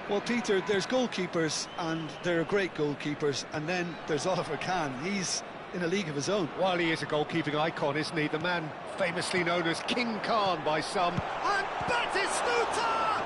Well, Peter, there's goalkeepers, and there are great goalkeepers, and then there's Oliver Kahn. He's in a league of his own. While he is a goalkeeping icon, isn't he? The man famously known as King Khan by some. And Batistuta!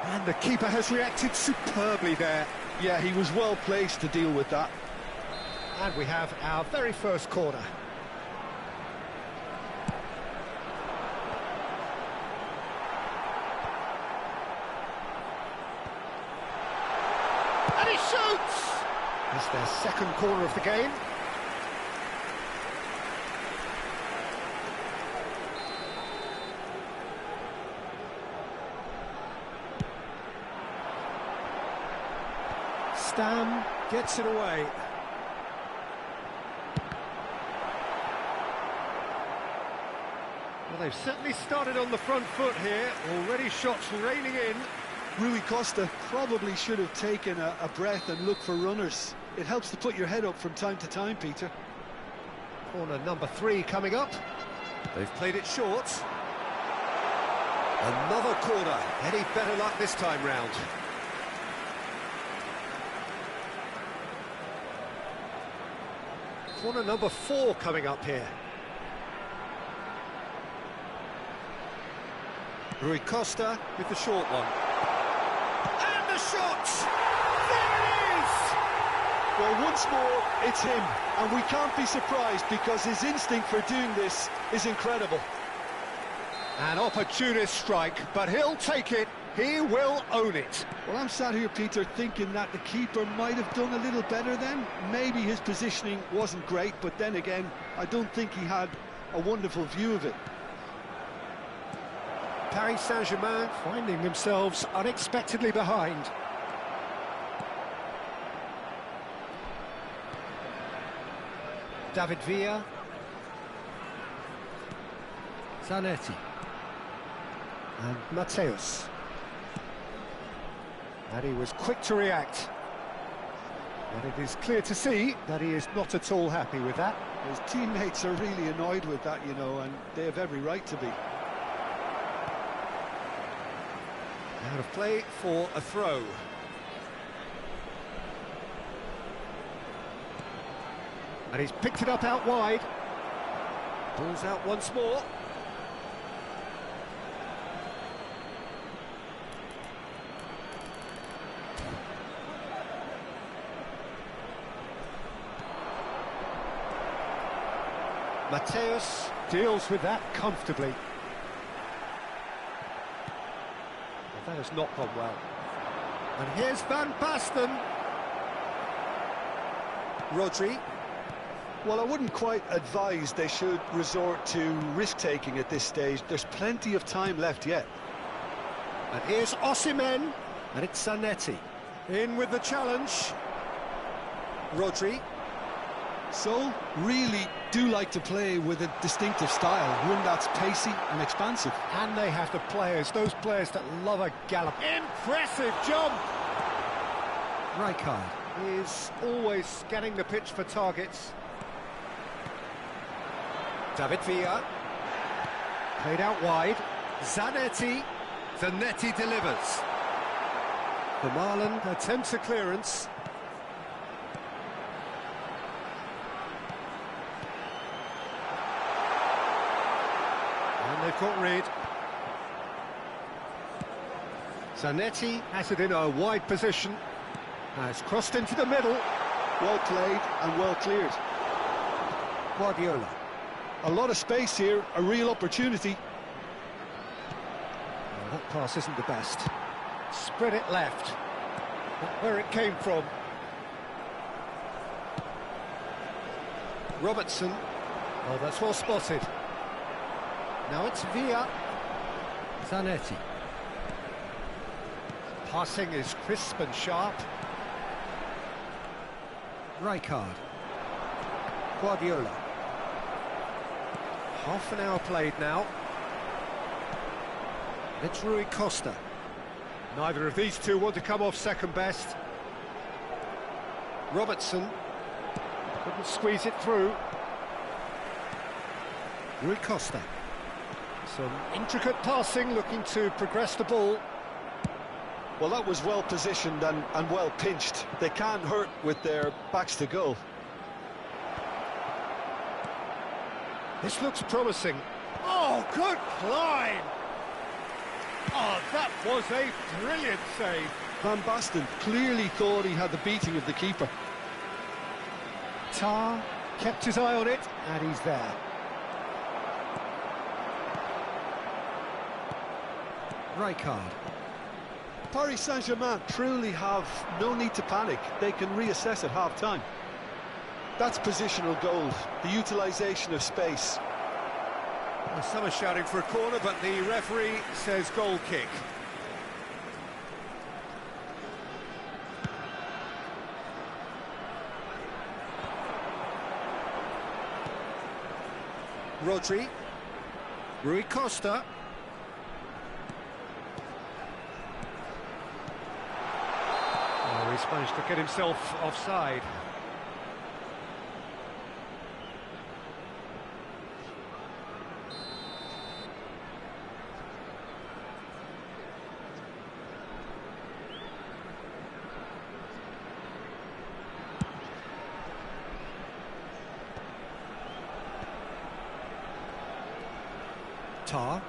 And the keeper has reacted superbly there. Yeah, he was well placed to deal with that. And we have our very first corner. And he shoots! It's their second corner of the game. Stam gets it away. Well, they've certainly started on the front foot here. Already shots raining in. Rui Costa probably should have taken a breath and looked for runners. It helps to put your head up from time to time, Peter. Corner number 3 coming up. They've played it short. Another corner. Any better luck this time round? Corner number 4 coming up here. Rui Costa with the short one. And the shot! There it is! Well, once more, it's him. And we can't be surprised because his instinct for doing this is incredible. An opportunist strike, but he'll take it. He will own it. Well, I'm sat here, Peter, thinking that the keeper might have done a little better then. Maybe his positioning wasn't great, but then again, I don't think he had a wonderful view of it. Paris Saint-Germain finding themselves unexpectedly behind. David Villa. Zanetti. And Mateus. And he was quick to react. And it is clear to see that he is not at all happy with that. His teammates are really annoyed with that, you know, and they have every right to be. Out of play for a throw. And he's picked it up out wide. Ball's out once more. Mateus deals with that comfortably. That has not gone well. And here's Van Basten. Rodri. Well, I wouldn't quite advise they should resort to risk-taking at this stage. There's plenty of time left yet. And here's Osimhen. And it's Zanetti. In with the challenge. Rodri. So, really do like to play with a distinctive style, one that's pacey and expansive. And they have the players, those players that love a gallop. Impressive jump! Rijkaard is always scanning the pitch for targets. David Villa. Played out wide. Zanetti. Zanetti delivers. The Marlin attempts a clearance. They've got rid. Zanetti has it in a wide position. Has crossed into the middle. Well played and well cleared. Guardiola. A lot of space here, a real opportunity. Well, that pass isn't the best. Spread it left. Not where it came from. Robertson. Oh, that's well spotted. Now it's Villa. Zanetti. Passing is crisp and sharp. Rijkaard. Guardiola. Half an hour played now. It's Rui Costa. Neither of these two want to come off second best. Robertson. Couldn't squeeze it through. Rui Costa. Some intricate passing, looking to progress the ball. Well, that was well positioned and well pinched. They can't hurt with their backs to goal. This looks promising. Oh, good climb! Oh, that was a brilliant save. Van Basten clearly thought he had the beating of the keeper. Tar kept his eye on it, and he's there. Rijkaard. Paris Saint-Germain truly have no need to panic. They can reassess at half-time. That's positional gold, the utilisation of space. Well, some are shouting for a corner, but the referee says goal kick. Rodri. Rui Costa. Oh, he's managed to get himself offside. Tar.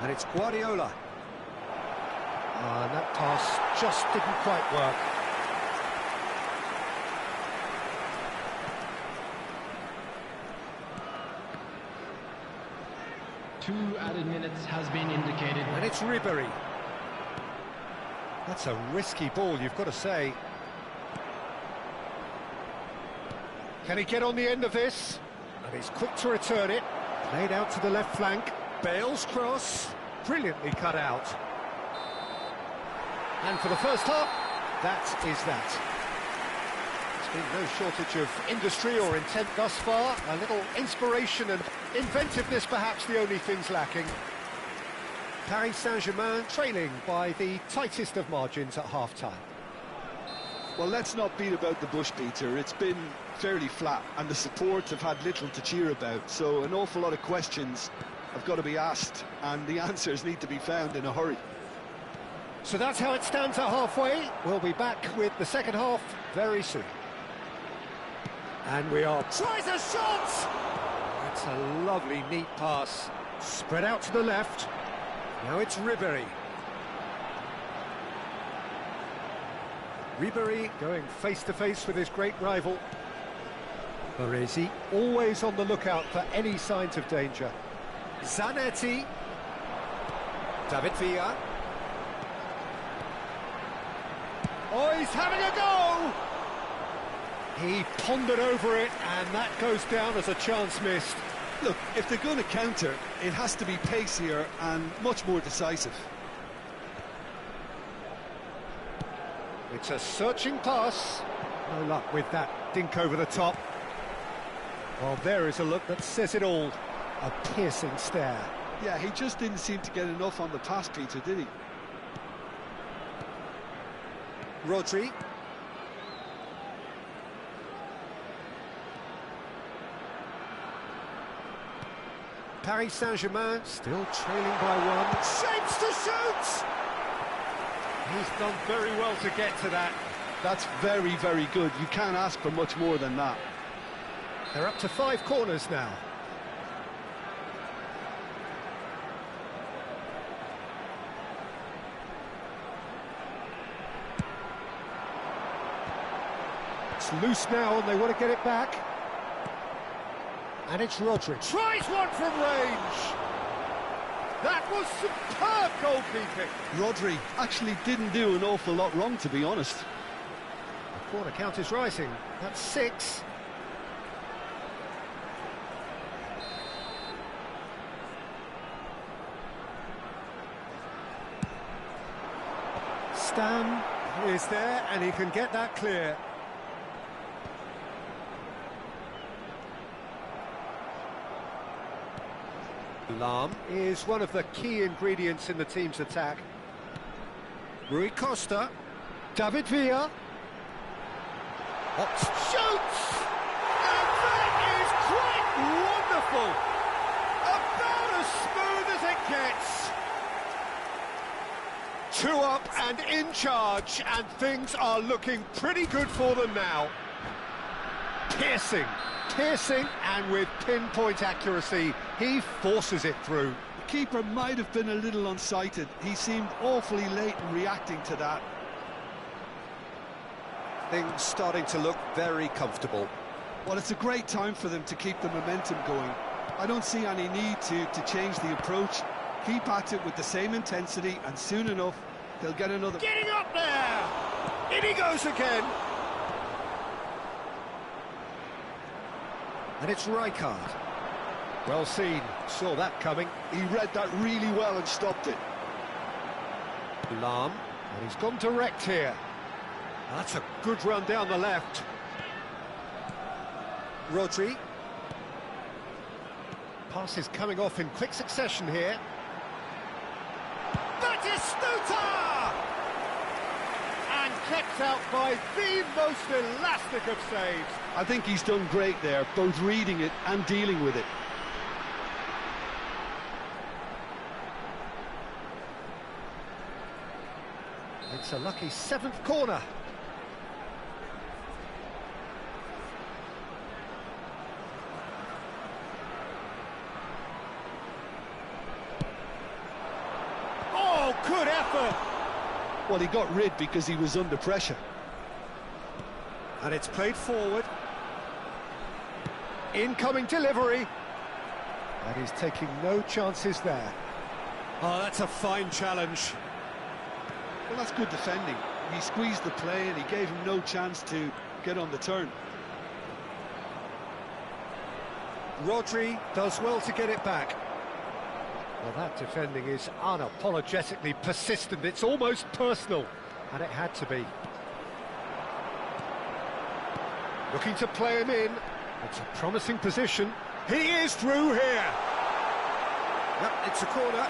And it's Guardiola. And that pass just didn't quite work. Two added minutes has been indicated. And it's Ribéry. That's a risky ball, you've got to say. Can he get on the end of this? And he's quick to return it. Played out to the left flank. Bale's cross. Brilliantly cut out. And for the first half, that is that. There's been no shortage of industry or intent thus far. A little inspiration and inventiveness, perhaps the only things lacking. Paris Saint-Germain trailing by the tightest of margins at half-time. Well, let's not beat about the bush, Peter. It's been fairly flat, and the support have had little to cheer about. So an awful lot of questions have got to be asked, and the answers need to be found in a hurry. So that's how it stands at halfway. We'll be back with the second half very soon. And we are... Tries a shot! That's a lovely, neat pass. Spread out to the left. Now it's Ribéry. Ribéry going face-to-face with his great rival. Baresi always on the lookout for any signs of danger. Zanetti. David Villa. Oh, he's having a go! He pondered over it, and that goes down as a chance missed. Look, if they're going to counter, it has to be pacier and much more decisive. It's a searching pass. No luck with that dink over the top. Well, there is a look that says it all. A piercing stare. Yeah, he just didn't seem to get enough on the pass, Peter, did he? Rodri. Paris Saint-Germain still trailing by one. Shapes to shoot! He's done very well to get to that. That's very, very good. You can't ask for much more than that. They're up to 5 corners now. It's loose now and they want to get it back. And it's Rodri. Tries one from range! That was superb goalkeeping! Rodri actually didn't do an awful lot wrong, to be honest. The corner count is rising. That's 6. Stam is there and he can get that clear. Lam is one of the key ingredients in the team's attack. Rui Costa, David Villa. Shoots! And that is quite wonderful! About as smooth as it gets! 2 up and in charge, and things are looking pretty good for them now. Piercing, and with pinpoint accuracy, he forces it through. The keeper might have been a little unsighted. He seemed awfully late in reacting to that. Things starting to look very comfortable. Well, it's a great time for them to keep the momentum going. I don't see any need to change the approach. Keep at it with the same intensity, and soon enough, they'll get another... Getting up there! In he goes again! And it's Rijkaard. Well seen, saw that coming. He read that really well and stopped it. Lahm, and he's gone direct here. That's a good run down the left. Rodri. Pass is coming off in quick succession here. Batistuta! And kept out by the most elastic of saves. I think he's done great there, both reading it and dealing with it. It's a lucky 7th corner. Oh, good effort! Well, he got rid because he was under pressure. And it's played forward. Incoming delivery. And he's taking no chances there. Oh, that's a fine challenge. Well, that's good defending. He squeezed the play and he gave him no chance to get on the turn. Rodri does well to get it back. Well, that defending is unapologetically persistent. It's almost personal, and it had to be. Looking to play him in. It's a promising position. He is through here. Yep, it's a corner.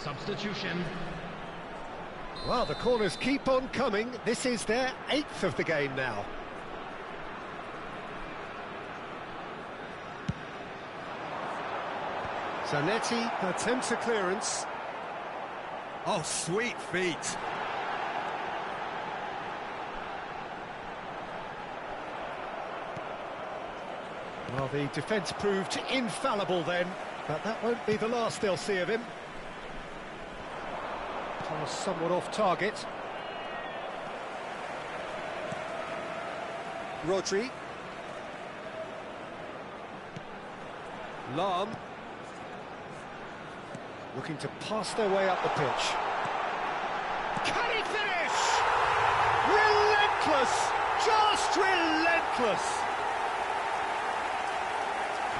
Substitution. Well, the corners keep on coming. This is their 8th of the game now. Zanetti attempts a clearance. Oh, sweet feet. Well, the defence proved infallible then, but that won't be the last they'll see of him. Pass somewhat off target. Rodri. Lahm. Looking to pass their way up the pitch. Can he finish? Relentless! Just relentless!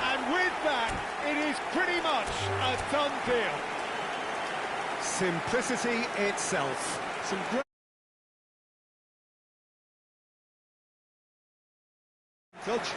And with that, it is pretty much a done deal. Simplicity itself. Some great touch.